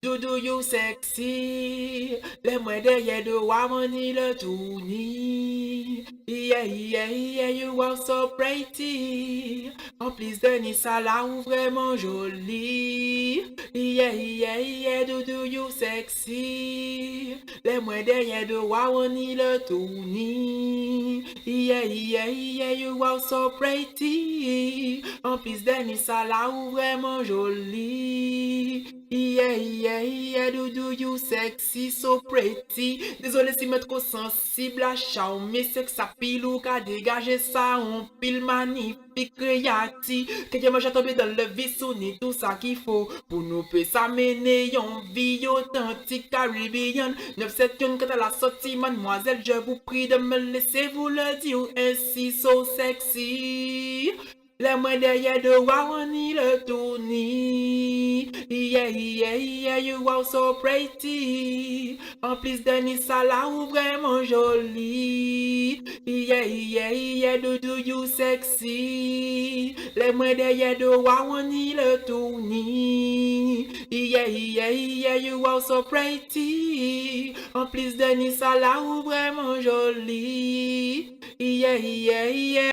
Doudou you sexy, les moins derrière de Wamani le tourni. Yeah, yeah, yeah, you are so pretty. En plus de Nissa là ou vraiment jolie. Yeah, yeah, yeah, doudou you sexy. Les moins derrière de Wamani le tourni. Yeah, yeah, yeah, you are so pretty. En plus de Nissa là ou vraiment jolie. Yeah, yeah, yeah, do you sexy, so pretty. Désolé si me trop sensible à charmer, c'est que ça pile ou qu'à dégager ça, on pile magnifique, créatif. Que je mange tomber dans le vaisseau, ni tout ça qu'il faut. Pour nous peut s'amener, yon vie authentique caribéenne. 971 quand elle a sorti, mademoiselle, je vous prie de me laisser vous le dire ainsi, so sexy. Les mains derrière de Wawani le tourni. Yeah, yeah, yeah, you are so pretty. En plus de Nissa là ou vraiment jolie. Yeah, yeah, yeah, do you sexy. Les mains derrière de Wawani le tourni. Yeah, yeah, yeah, you are so pretty. En plus de Nissa là ou vraiment jolie. Yeah, yeah, yeah.